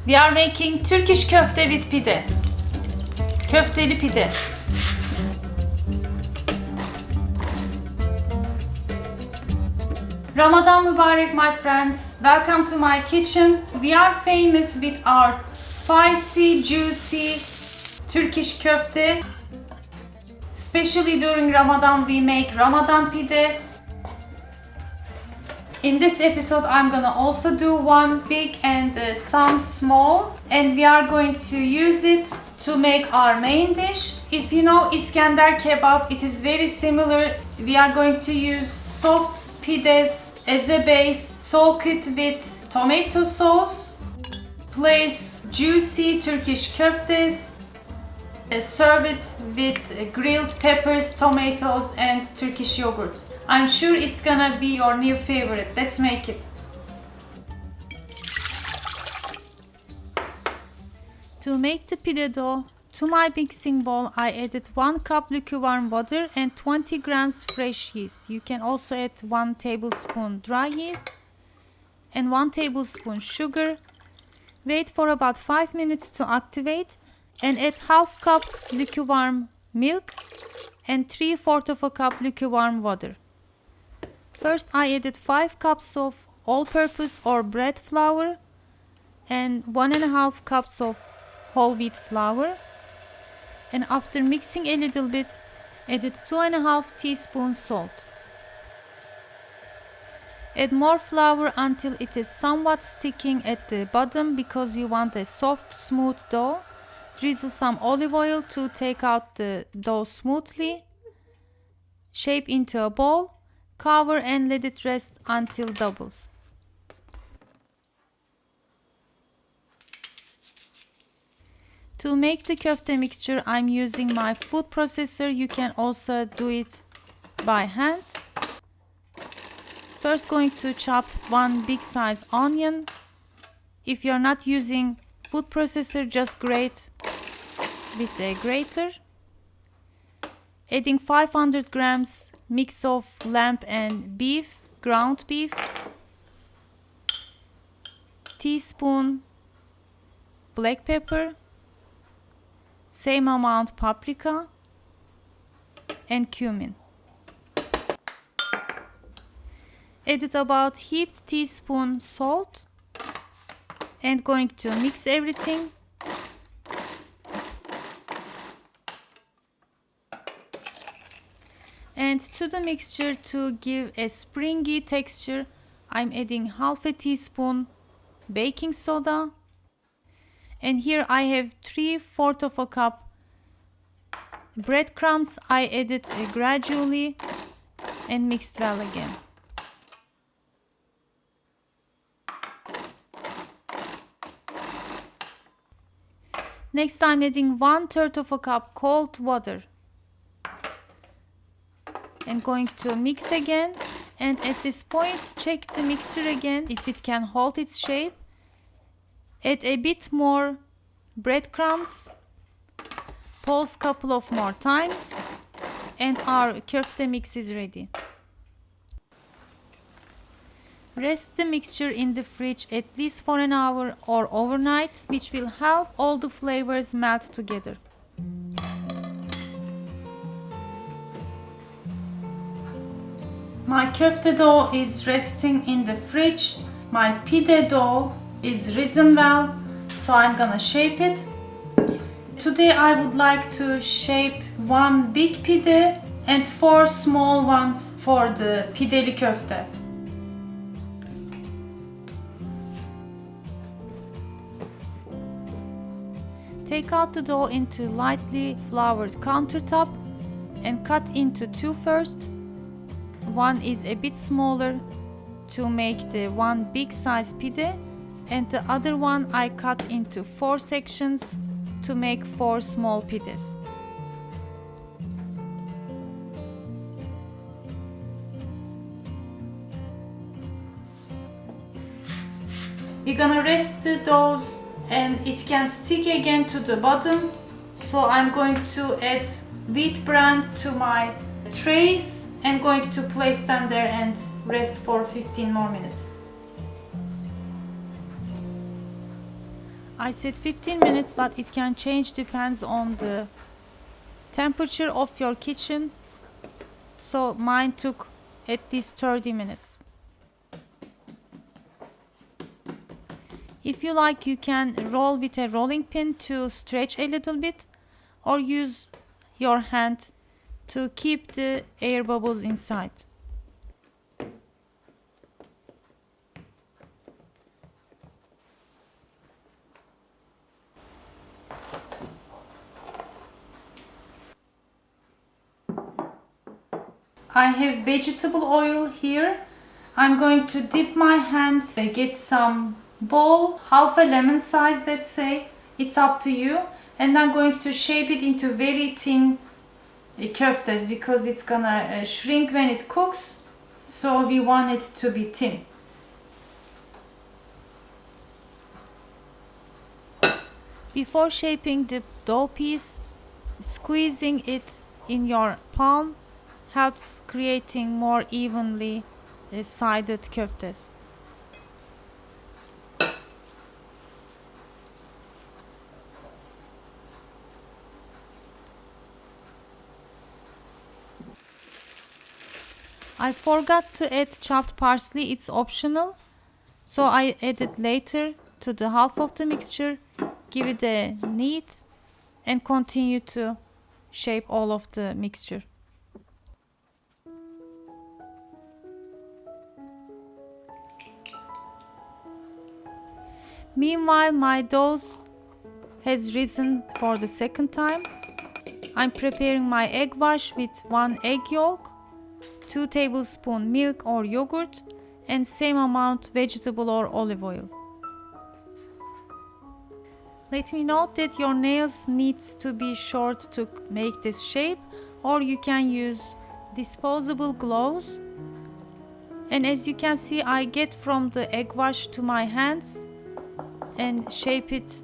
We are making Turkish köfte with pide. Köfteli pide. Ramadan Mubarak, my friends. Welcome to my kitchen. We are famous with our spicy, juicy Turkish köfte. Especially during Ramadan, we make Ramadan pide. In this episode, I'm gonna also do one big and some small, and we are going to use it to make our main dish. If you know iskender kebab, it is very similar. We are going to use soft pides as a base, soak it with tomato sauce, place juicy Turkish köftes, serve it with grilled peppers, tomatoes and Turkish yogurt. I'm sure it's gonna be your new favorite. Let's make it. To make the pide dough, to my mixing bowl I added 1 cup lukewarm water and 20 grams fresh yeast. You can also add 1 tablespoon dry yeast and 1 tablespoon sugar. Wait for about 5 minutes to activate and add half cup lukewarm milk and 3/4 of a cup lukewarm water. First I added 5 cups of all-purpose or bread flour and 1.5 cups of whole wheat flour, and after mixing a little bit added 2.5 teaspoons salt. Add more flour until it is somewhat sticking at the bottom because we want a soft, smooth dough. Drizzle some olive oil to take out the dough smoothly. Shape into a ball. Cover and let it rest until doubles. To make the köfte mixture, I'm using my food processor. You can also do it by hand. First going to chop 1 big size onion. If you're not using food processor, just grate with a grater. Adding 500 grams mix of lamb and beef, ground beef, teaspoon black pepper, same amount paprika and cumin. Added about heaped teaspoon salt and going to mix everything. And to the mixture, to give a springy texture, I'm adding half a teaspoon baking soda. And here I have 3/4 of a cup breadcrumbs. I added gradually and mixed well again. Next I'm adding 1/3 of a cup cold water. And going to mix again, and at this point check the mixture again if it can hold its shape. Add a bit more breadcrumbs, pulse couple of more times, and our köfte mix is ready. Rest the mixture in the fridge at least for an hour or overnight, which will help all the flavors melt together. My köfte dough is resting in the fridge. My pide dough is risen well, so I'm gonna shape it. Today I would like to shape 1 big pide and 4 small ones for the pideli köfte. Take out the dough into lightly floured countertop and cut into 2 first. One is a bit smaller to make the 1 big size pide, and the other one I cut into 4 sections to make 4 small pides. We're gonna rest the doughs and it can stick again to the bottom, so I'm going to add wheat bran to my trays and going to place them there and rest for 15 more minutes. I said 15 minutes, but it can change, depends on the temperature of your kitchen. So mine took at least 30 minutes. If you like, you can roll with a rolling pin to stretch a little bit, or use your hand to keep the air bubbles inside. I have vegetable oil here. I'm going to dip my hands, get some bowl, half a lemon size, let's say. It's up to you. And I'm going to shape it into very thin köftes, because it's gonna shrink when it cooks. So we want it to be thin. Before shaping the dough piece, squeezing it in your palm helps creating more evenly sided köftes. I forgot to add chopped parsley, it's optional, so I add it later to the half of the mixture, give it a knead, and continue to shape all of the mixture. Meanwhile, my dough has risen for the second time. I'm preparing my egg wash with 1 egg yolk, 2 tablespoons milk or yogurt, and same amount vegetable or olive oil. Let me note that your nails needs to be short to make this shape, or you can use disposable gloves. And as you can see, I get from the egg wash to my hands and shape it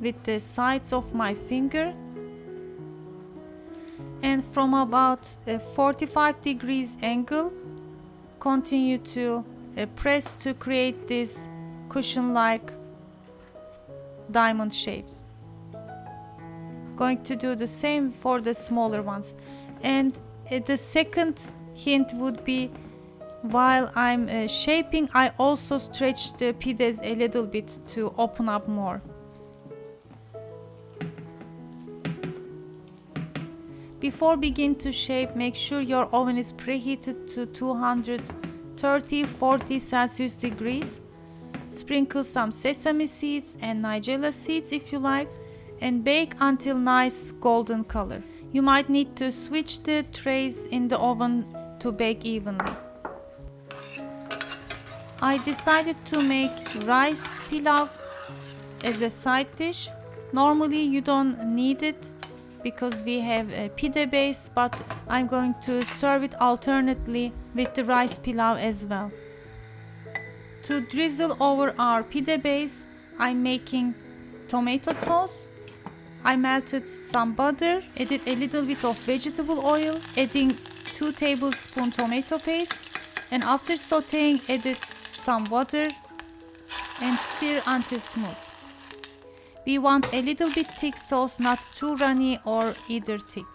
with the sides of my finger. And from about a 45 degrees angle, continue to press to create these cushion-like diamond shapes. Going to do the same for the smaller ones. And the second hint would be, while I'm shaping, I also stretch the pides a little bit to open up more. Before begin to shape, make sure your oven is preheated to 230-40 Celsius degrees. Sprinkle some sesame seeds and nigella seeds if you like, and bake until nice golden color. You might need to switch the trays in the oven to bake evenly. I decided to make rice pilav as a side dish. Normally you don't need it because we have a pide base, but I'm going to serve it alternately with the rice pilav as well. To drizzle over our pide base, I'm making tomato sauce. I melted some butter, added a little bit of vegetable oil, adding 2 tablespoons tomato paste, and after sauteing added some water and stir until smooth. We want a little bit thick sauce, not too runny or either thick.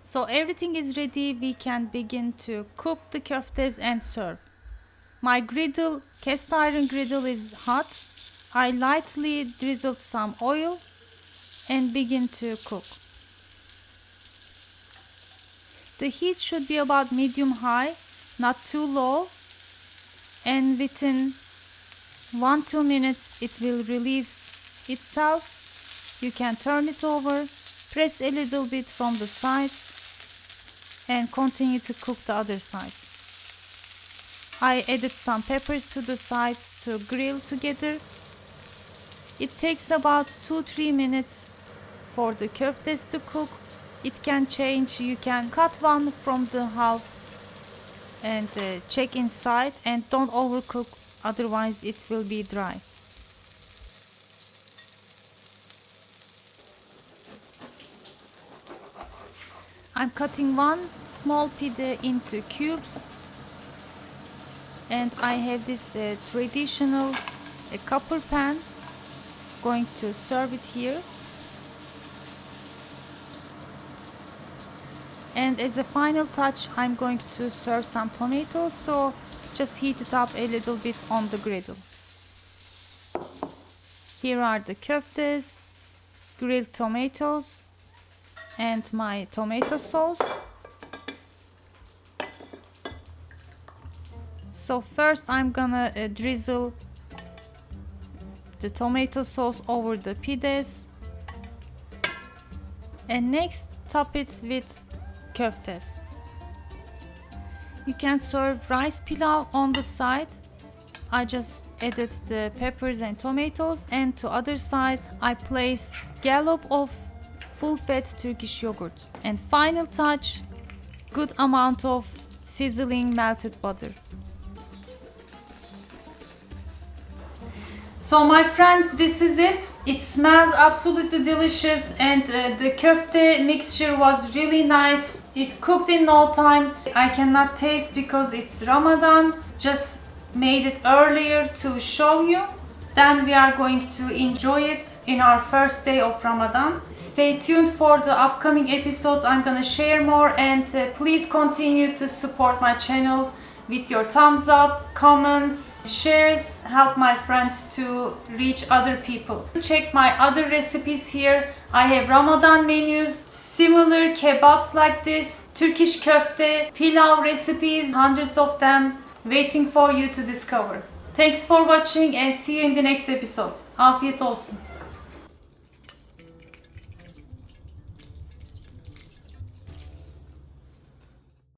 So everything is ready, we can begin to cook the köftes and serve. My griddle, cast iron griddle, is hot. I lightly drizzled some oil and begin to cook. The heat should be about medium high, not too low, and within 1-2 minutes it will release itself. You can turn it over, press a little bit from the sides, and continue to cook the other side. I added some peppers to the sides to grill together. It takes about 2-3 minutes for the köftes to cook. It can change. You can cut one from the half and check inside, and don't overcook, otherwise it will be dry. I'm cutting one small pide into cubes, and I have this traditional copper pan. Going to serve it here. And as a final touch, I'm going to serve some tomatoes, so just heat it up a little bit on the griddle. Here are the köftes, grilled tomatoes, and my tomato sauce. So first I'm gonna drizzle the tomato sauce over the pides, and next top it with köftes. You can serve rice pilav on the side. I just added the peppers and tomatoes, and to other side I placed gallop of full-fat Turkish yogurt. And final touch, good amount of sizzling melted butter. So my friends, this is it. It smells absolutely delicious, and the köfte mixture was really nice. It cooked in no time. I cannot taste because it's Ramadan. Just made it earlier to show you. Then we are going to enjoy it in our first day of Ramadan. Stay tuned for the upcoming episodes. I'm gonna share more, and please continue to support my channel with your thumbs up, comments, shares. Help my friends to reach other people. Check my other recipes here. I have Ramadan menus, similar kebabs like this, Turkish köfte, pilav recipes, hundreds of them waiting for you to discover. Thanks for watching, and see you in the next episode. Afiyet olsun.